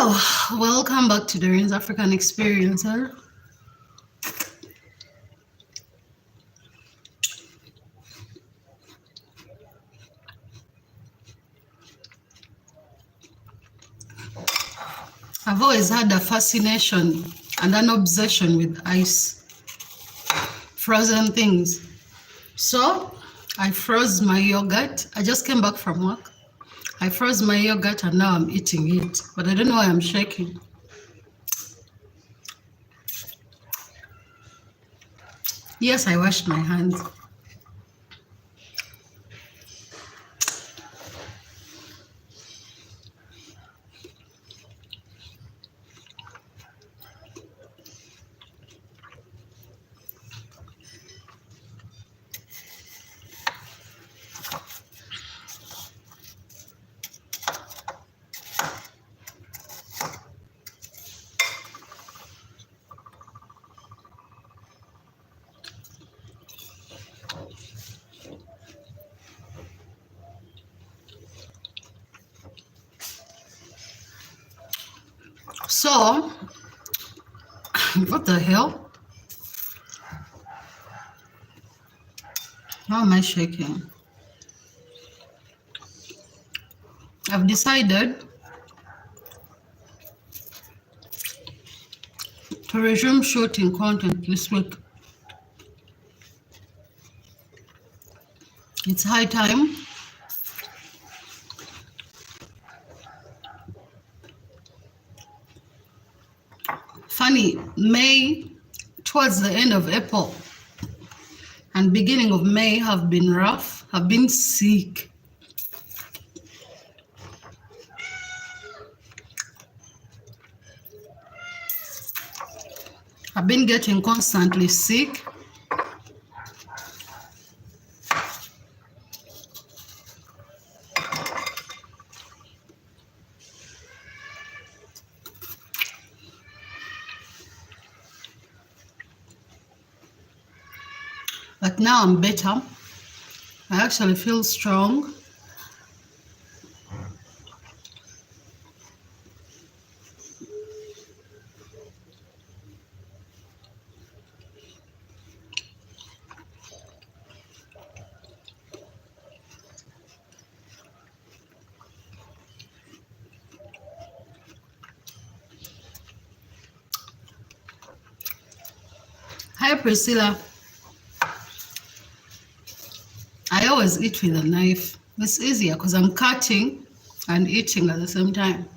Welcome back to DOREEN'S African Experience. I've always had a fascination and an obsession with ice, frozen things. So I froze my yogurt. I just came back from work. I froze my yogurt and now I'm eating it, but I don't know why I'm shaking. Yes, I washed my hands. So, what the hell? How am I shaking? I've decided to resume shooting content this week. It's high time. Funny, May, towards the end of April and beginning of May have been rough. I've been sick. I've been getting constantly sick. But now I'm better. I actually feel strong. Hi, Priscilla. I always eat with a knife. It's easier because I'm cutting and eating at the same time.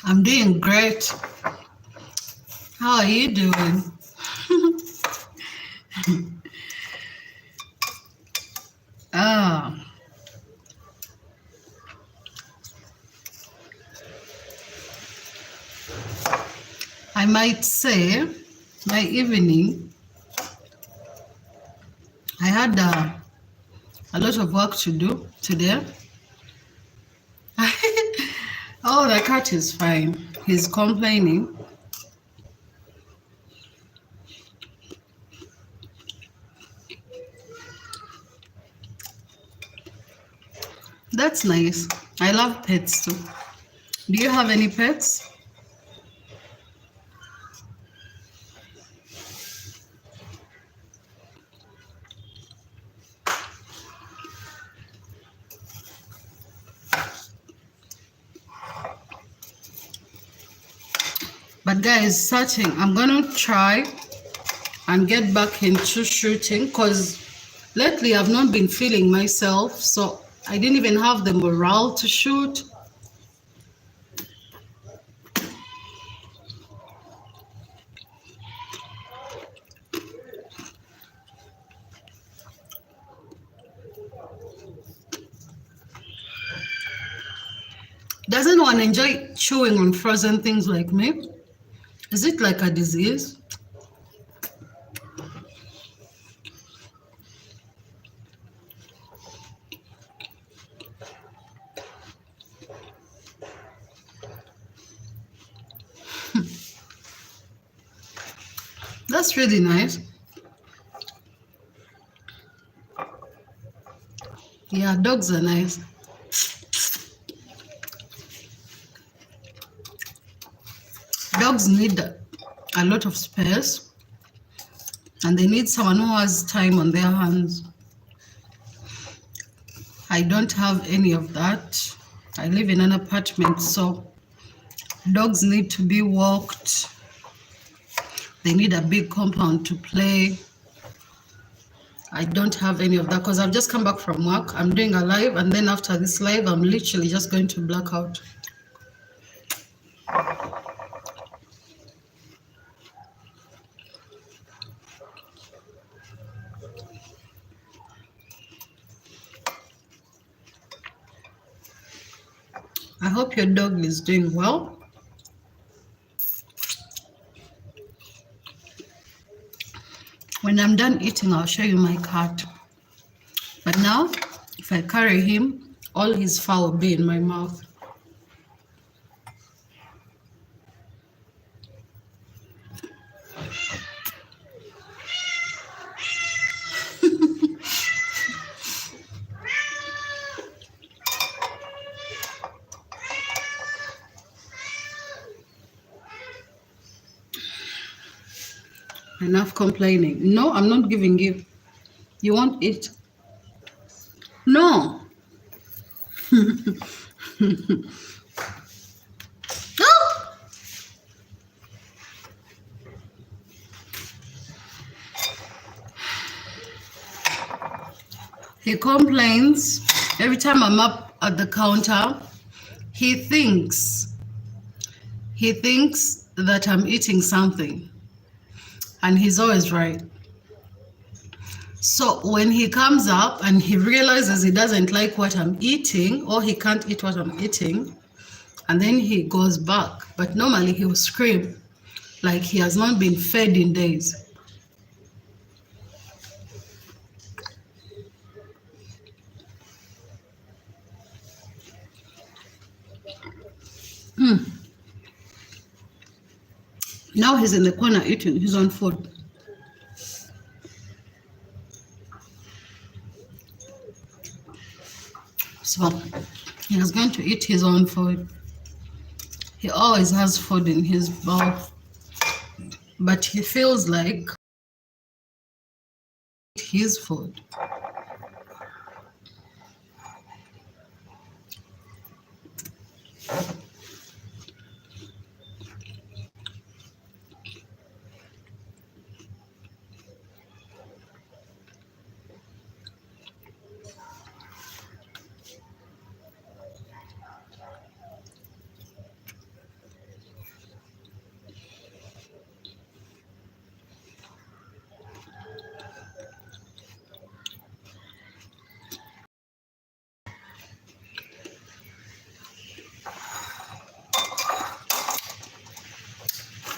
I'm doing great. How are you doing? Ah. I might say my evening, I had a lot of work to do today. Oh, the cat is fine. He's complaining. That's nice. I love pets too. Do you have any pets? But guys, searching, I'm gonna try and get back into shooting because lately I've not been feeling myself, so I didn't even have the morale to shoot. Does anyone enjoy chewing on frozen things like me? Is it like a disease? That's really nice. Yeah, dogs are nice. Dogs need a lot of space and they need someone who has time on their hands. I don't have any of that. I live in an apartment, so dogs need to be walked. They need a big compound to play. I don't have any of that because I've just come back from work. I'm doing a live, and then after this live, I'm literally just going to black out. I hope your dog is doing well. When I'm done eating, I'll show you my cat. But now, if I carry him, all his fur will be in my mouth. Enough complaining. No, I'm not giving you. You won't eat. No. Oh! He complains every time I'm up at the counter. He thinks that I'm eating something, and he's always right. So when he comes up and he realizes he doesn't like what I'm eating, or he can't eat what I'm eating, and then he goes back. But normally he will scream like he has not been fed in days. Now he's in the corner eating his own food. So he is going to eat his own food. He always has food in his mouth, but he feels like his food.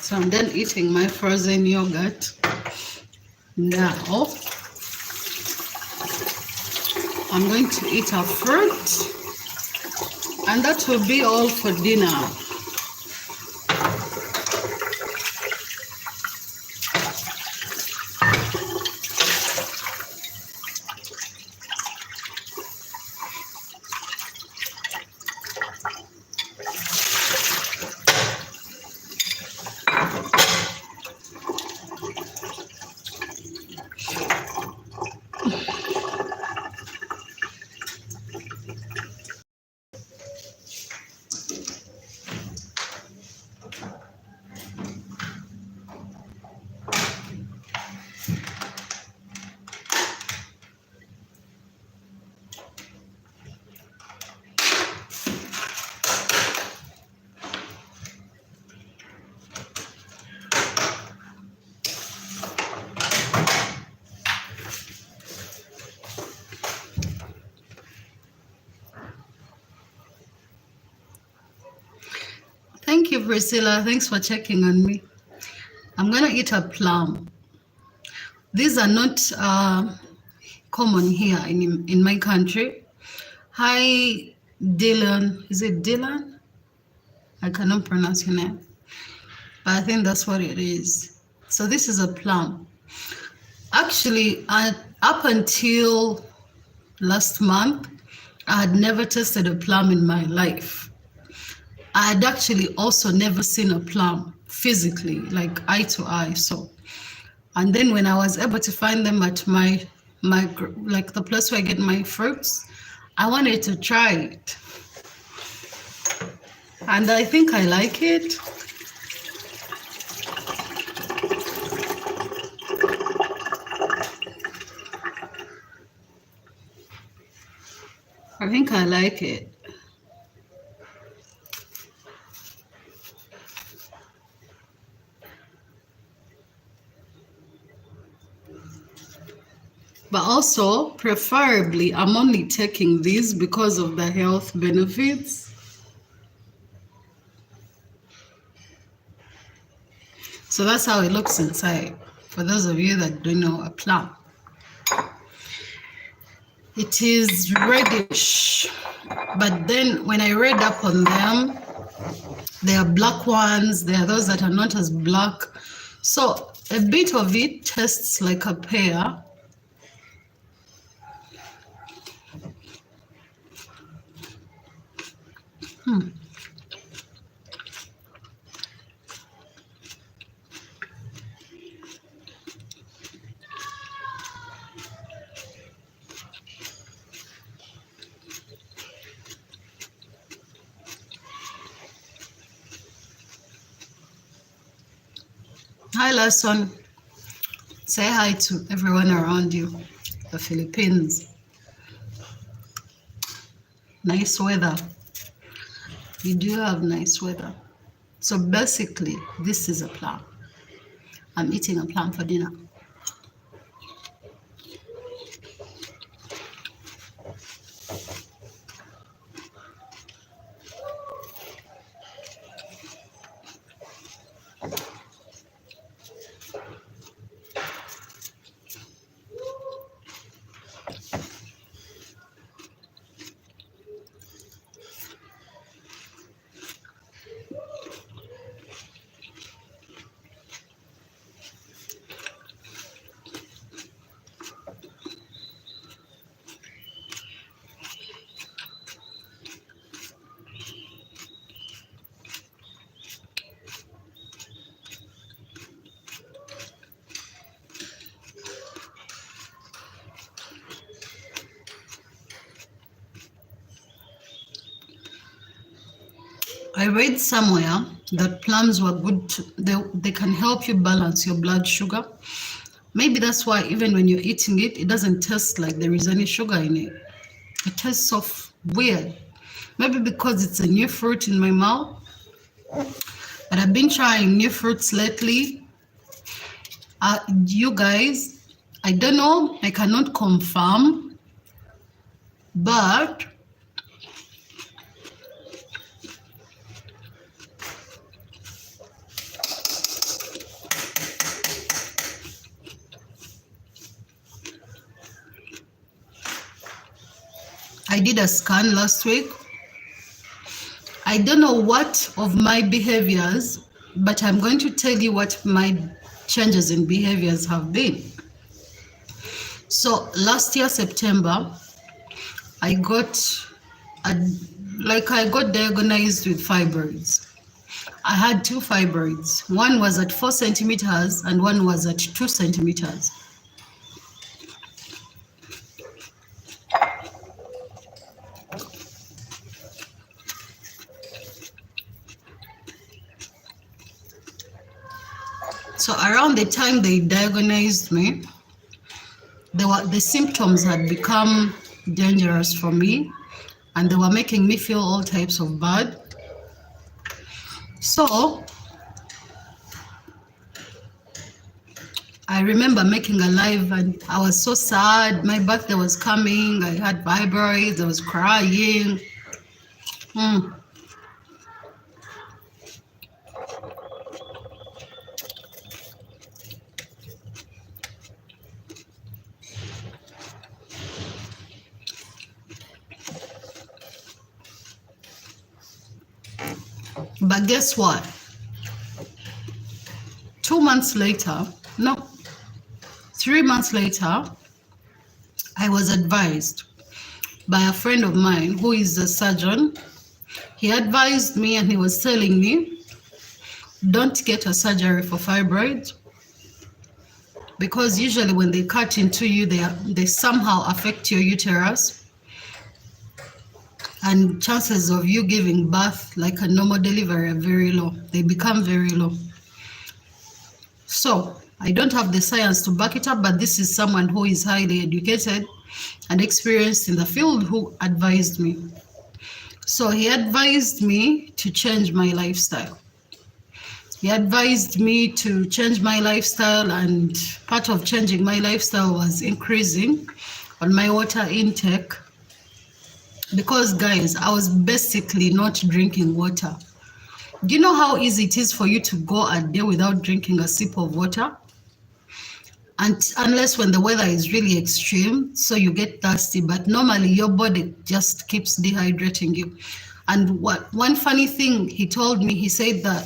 So I'm done eating my frozen yogurt. Now I'm going to eat a fruit, and that will be all for dinner. Thank you, Priscilla. Thanks for checking on me. I'm gonna eat a plum. These are not common here in my country. Hi, Dylan. Is it Dylan? I cannot pronounce your name, but I think that's what it is. So this is a plum. Actually, up until last month, I had never tasted a plum in my life. I had actually also never seen a plum physically, like eye to eye. So, and then when I was able to find them at my like the place where I get my fruits, I wanted to try it, and I think I like it. I think I like it. But also, preferably, I'm only taking these because of the health benefits. So that's how it looks inside, for those of you that don't know a plum. It is reddish, but then when I read up on them, there are black ones, there are those that are not as black. So a bit of it tastes like a pear. Hi, Larson. Say hi to everyone around you. The Philippines. Nice weather. You do have nice weather. So basically, this is a plum. I'm eating a plum for dinner. I read somewhere that plums were good, they can help you balance your blood sugar. Maybe that's why even when you're eating it, it doesn't taste like there is any sugar in it. It tastes so weird. Maybe because it's a new fruit in my mouth. But I've been trying new fruits lately. You guys, I don't know, I cannot confirm, but I did a scan last week. I don't know what of my behaviors, but I'm going to tell you what my changes in behaviors have been. So last year, September, I got diagnosed with fibroids. I had 2 fibroids. One was at 4 centimeters and one was at 2 centimeters. So around the time they diagnosed me, the symptoms had become dangerous for me, and they were making me feel all types of bad. So I remember making a live and I was so sad. My birthday was coming. I had fibroids. I was crying. But guess what? 2 months later, no, 3 months later, I was advised by a friend of mine who is a surgeon. He advised me and he was telling me, don't get a surgery for fibroids, because usually when they cut into you, they somehow affect your uterus, and chances of you giving birth like a normal delivery are very low. They become very low. So I don't have the science to back it up, but this is someone who is highly educated and experienced in the field who advised me. So he advised me to change my lifestyle. He advised me to change my lifestyle, and part of changing my lifestyle was increasing on my water intake, because guys, I was basically not drinking water. Do you know how easy it is for you to go a day without drinking a sip of water? And unless when the weather is really extreme, so you get thirsty, but normally your body just keeps dehydrating you. And one funny thing he told me, he said that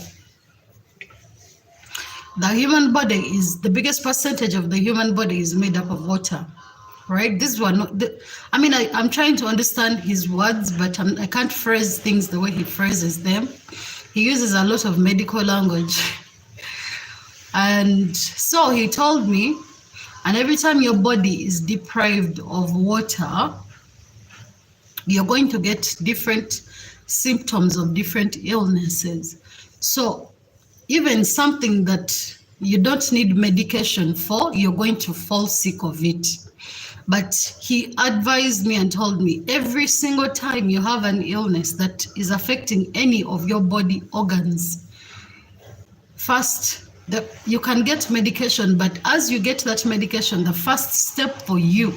the human body is, the biggest percentage of the human body is made up of water, right? This one, I'm trying to understand his words, but I can't phrase things the way he phrases them. He uses a lot of medical language. And so he told me, and every time your body is deprived of water, you're going to get different symptoms of different illnesses. So even something that you don't need medication for, you're going to fall sick of it. But he advised me and told me, every single time you have an illness that is affecting any of your body organs, first, you can get medication, but as you get that medication, the first step for you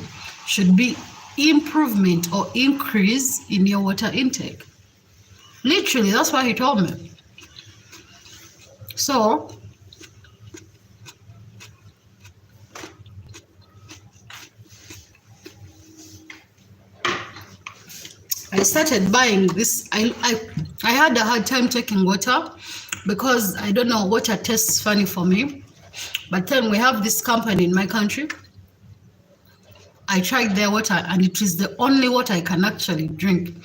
should be improvement or increase in your water intake. Literally, that's what he told me. So I started buying this. I had a hard time taking water because I don't know, water tastes funny for me. But then we have this company in my country. I tried their water and it is the only water I can actually drink.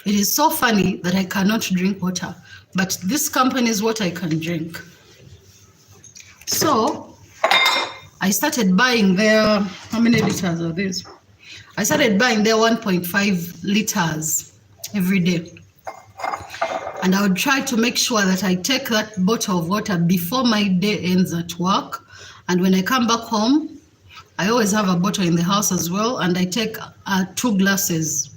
It is so funny that I cannot drink water, but this company is what I can drink. So I started buying their, how many liters are these? I started buying their 1.5 liters every day. And I would try to make sure that I take that bottle of water before my day ends at work. And when I come back home, I always have a bottle in the house as well. And I take 2 glasses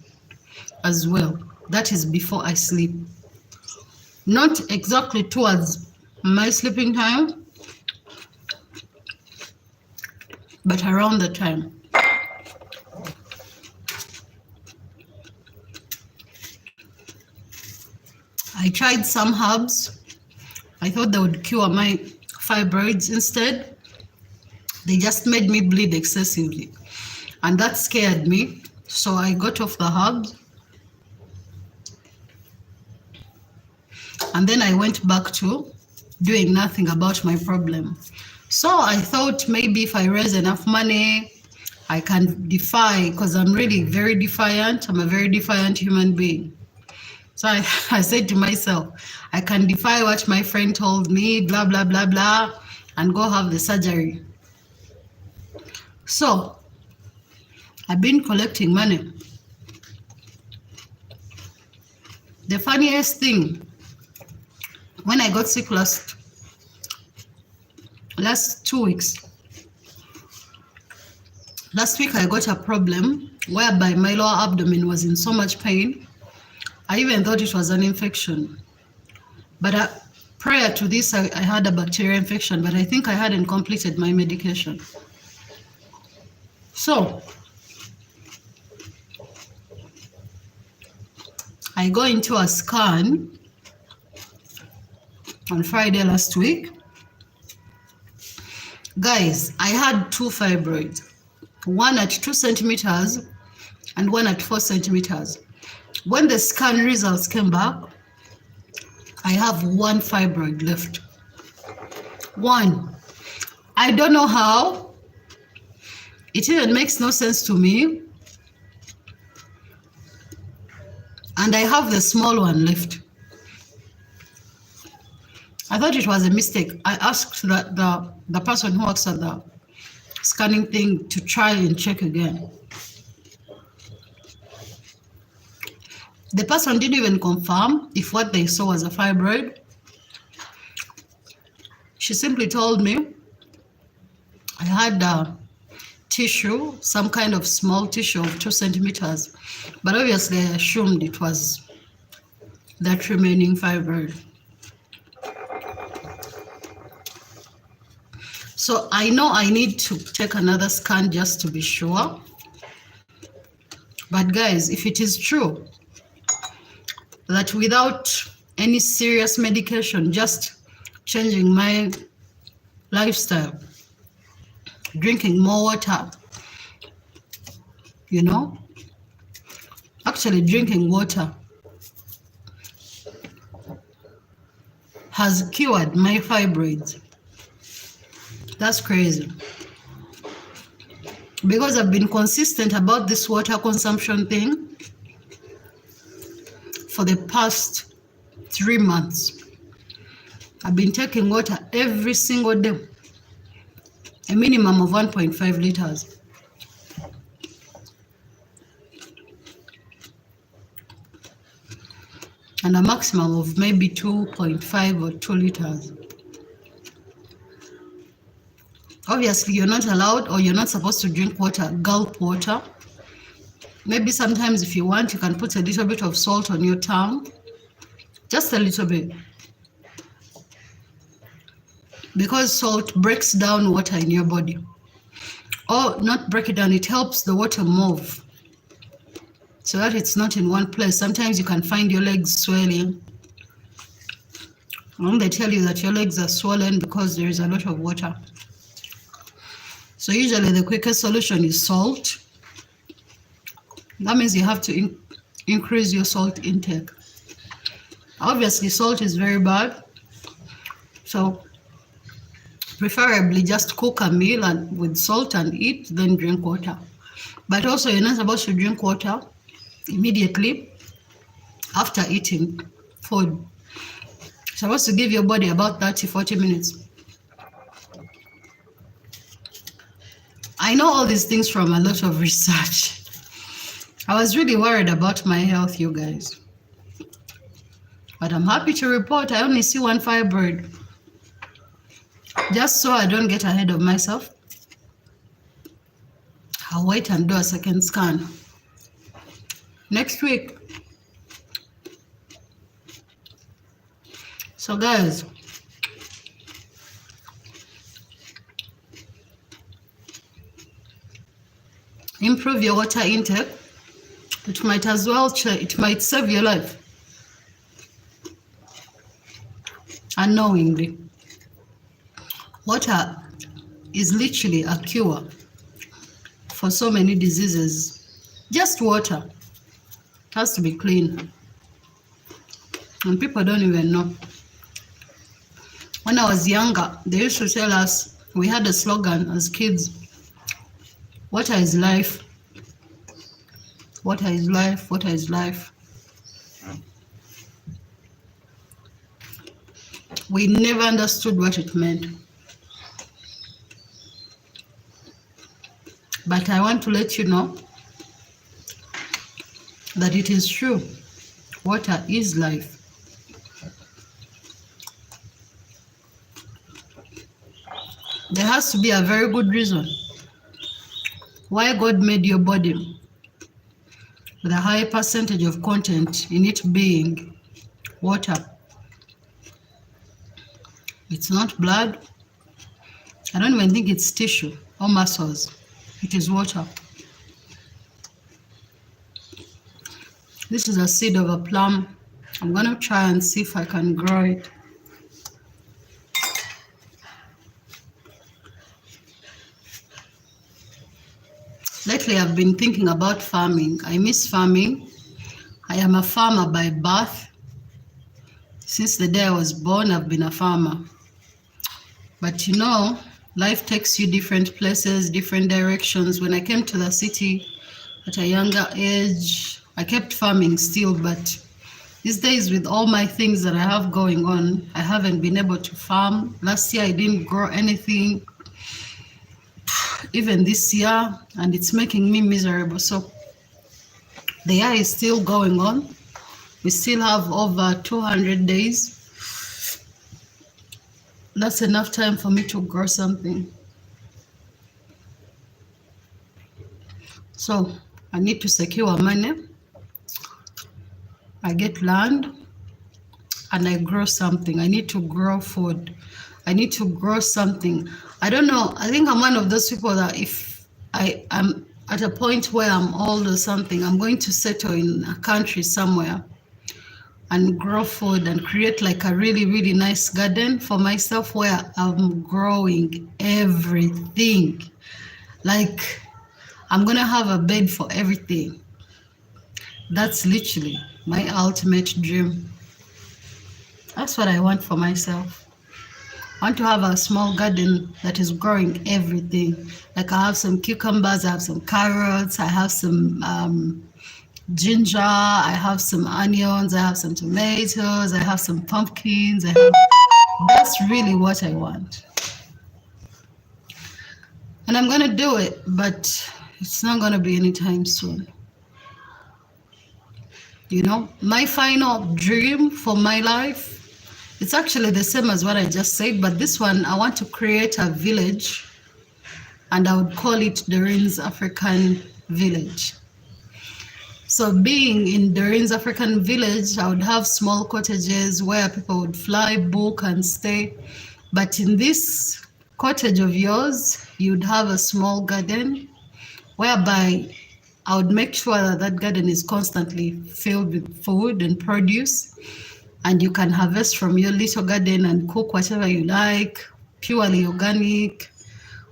as well. That is before I sleep. Not exactly towards my sleeping time, but around the time. I tried some herbs. I thought they would cure my fibroids. Instead, they just made me bleed excessively. And that scared me. So I got off the herbs. And then I went back to doing nothing about my problem. So I thought maybe if I raise enough money, I can defy, because I'm really very defiant. I'm a very defiant human being. So I said to myself, I can defy what my friend told me, blah, blah, blah, blah, and go have the surgery. So I've been collecting money. The funniest thing, when I got sick last 2 weeks, last week I got a problem whereby my lower abdomen was in so much pain. I even thought it was an infection. But prior to this, I had a bacterial infection, but I think I hadn't completed my medication. So I go into a scan on Friday last week. Guys, I had 2 fibroids, one at 2 centimeters and one at 4 centimeters. When the scan results came back, I have 1 fibroid left. 1. I don't know how. It even makes no sense to me. And I have the small one left. I thought it was a mistake. I asked the person who works at the scanning thing to try and check again. The person didn't even confirm if what they saw was a fibroid. She simply told me I had a tissue, some kind of small tissue of 2 centimeters, but obviously I assumed it was that remaining fibroid. So I know I need to take another scan just to be sure. But guys, if it is true that without any serious medication, just changing my lifestyle, drinking more water, you know, actually drinking water has cured my fibroids. That's crazy. Because I've been consistent about this water consumption thing for the past 3 months. I've been taking water every single day, a minimum of 1.5 liters. And a maximum of maybe 2.5 or 2 liters. Obviously, you're not allowed or you're not supposed to drink water, gulp water. Maybe sometimes if you want, you can put a little bit of salt on your tongue. Just a little bit. Because salt breaks down water in your body. Or not break it down, it helps the water move so that it's not in one place. Sometimes you can find your legs swelling. And they tell you that your legs are swollen because there is a lot of water. So usually the quickest solution is salt. That means you have to increase your salt intake. Obviously, salt is very bad. So preferably just cook a meal and with salt and eat, then drink water. But also you're not supposed to drink water immediately after eating food. You're supposed to give your body about 30-40 minutes. I know all these things from a lot of research. I was really worried about my health, you guys. But I'm happy to report I only see one fibroid. Just so I don't get ahead of myself, I'll wait and do a second scan next week. So guys, improve your water intake. It might as well, it might save your life unknowingly. Water is literally a cure for so many diseases. Just water. It has to be clean. And people don't even know. When I was younger, they used to tell us, we had a slogan as kids, water is life. Water is life. Water is life. We never understood what it meant. But I want to let you know that it is true. Water is life. There has to be a very good reason why God made your body with a high percentage of content in it being water. It's not blood. I don't even think it's tissue or muscles. It is water. This is a seed of a plum. I'm going to try and see if I can grow it. Lately, I've been thinking about farming. I miss farming. I am a farmer by birth. Since the day I was born, I've been a farmer. But you know, Life takes you different places, different directions. When I came to the city at a younger age, I kept farming still, but these days with all my things that I have going on, I haven't been able to farm. Last year I didn't grow anything, even this year, and it's making me miserable. So the year is still going on. We still have over 200 days. That's enough time for me to grow something. So I need to secure money. I get land and I grow something. I need to grow food. I need to grow something. I don't know. I think I'm one of those people that if I am at a point where I'm old or something, I'm going to settle in a country somewhere and grow food and create like a really, really nice garden for myself where I'm growing everything. Like I'm going to have a bed for everything. That's literally my ultimate dream. That's what I want for myself. I want to have a small garden that is growing everything. Like I have some cucumbers, I have some carrots, I have some ginger, I have some onions, I have some tomatoes, I have some pumpkins. That's really what I want. And I'm going to do it, but it's not going to be anytime soon. You know, my final dream for my life, it's actually the same as what I just said, but this one, I want to create a village and I would call it DOREEN'S African Village. So being in DOREEN'S African Village, I would have small cottages where people would fly, book and stay. But in this cottage of yours, you'd have a small garden whereby I would make sure that that garden is constantly filled with food and produce. And you can harvest from your little garden and cook whatever you like, purely organic,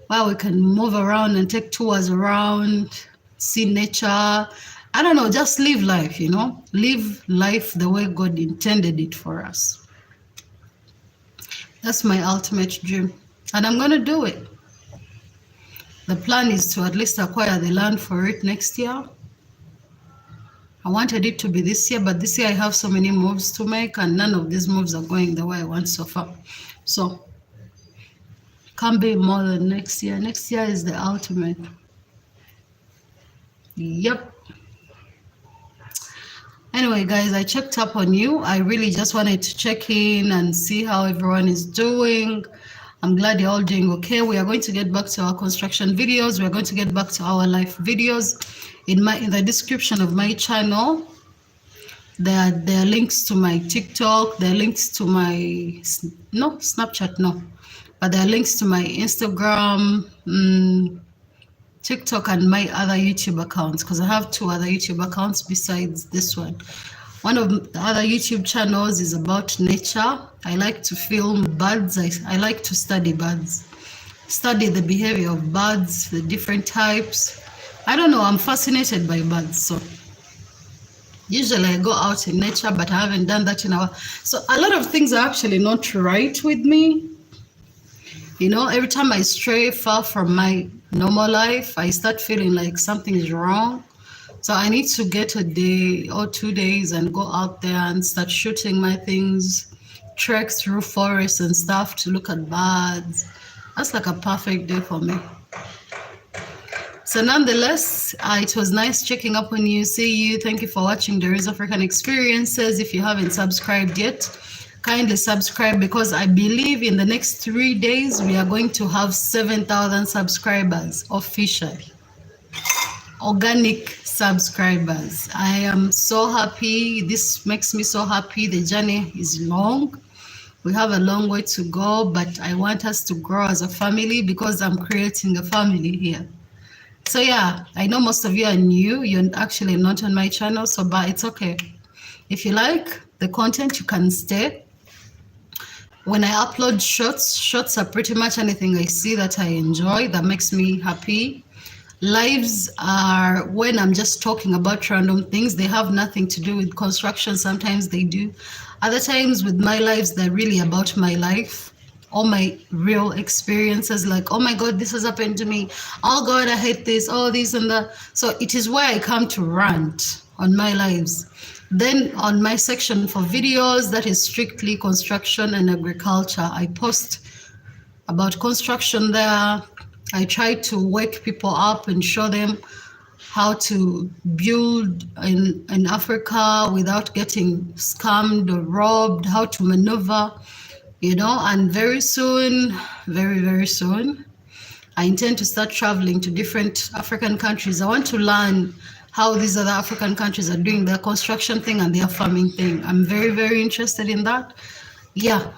where we can move around and take tours around, see nature. I don't know, just live life, you know, live life the way God intended it for us. That's my ultimate dream, and I'm going to do it. The plan is to at least acquire the land for it next year. I wanted it to be this year, but this year I have so many moves to make, and none of these moves are going the way I want so far. So, can't be more than next year. Next year is the ultimate. Yep. Anyway, guys, I checked up on you. I really just wanted to check in and see how everyone is doing. I'm glad you're all doing okay. We are going to get back to our construction videos. We're going to get back to our life videos. In the description of my channel, there are links to my TikTok, there are links to my Snapchat, but there are links to my Instagram, TikTok, and my other YouTube accounts, because I have 2 other YouTube accounts besides this one. One of the other YouTube channels is about nature. I like to film birds. I like to study birds, study the behavior of birds, the different types. I don't know, I'm fascinated by birds. So usually I go out in nature, but I haven't done that in a while. So a lot of things are actually not right with me. You know, every time I stray far from my normal life, I start feeling like something is wrong. So I need to get a day or 2 days and go out there and start shooting my things, trek through forests and stuff to look at birds. That's like a perfect day for me. So nonetheless, it was nice checking up on you. See you. Thank you for watching DOREEN'S African Experiences. If you haven't subscribed yet, kindly subscribe, because I believe in the next 3 days we are going to have 7,000 subscribers officially. Organic subscribers. I am so happy. This makes me so happy. The journey is long. We have a long way to go, but I want us to grow as a family because I'm creating a family here. So yeah, I know most of you are new. You're actually not on my channel, so but it's okay. If you like the content, you can stay. When I upload shorts are pretty much anything I see that I enjoy, that makes me happy. Lives are when I'm just talking about random things. They have nothing to do with construction. Sometimes they do. Other times with my lives, they're really about my life. all my real experiences, like, oh my God, this has happened to me. Oh God, I hate this, all this and that. So it is where I come to rant on my lives. Then on my section for videos, that is strictly construction and agriculture, I post about construction there. I try to wake people up and show them how to build in Africa without getting scammed or robbed, how to maneuver, and very soon, very, very soon, I intend to start traveling to different African countries. I want to learn how these other African countries are doing their construction thing and their farming thing. I'm very, very interested in that. Yeah.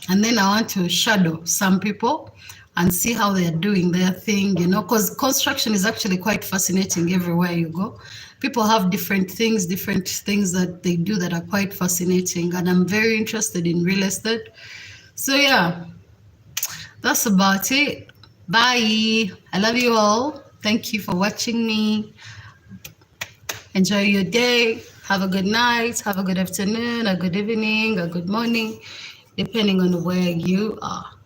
And then I want to shadow some people and see how they're doing their thing, because construction is actually quite fascinating everywhere you go. People have different things that they do that are quite fascinating. And I'm very interested in real estate. So yeah, that's about it. Bye. I love you all. Thank you for watching me. Enjoy your day. Have a good night. Have a good afternoon, a good evening, a good morning, depending on where you are.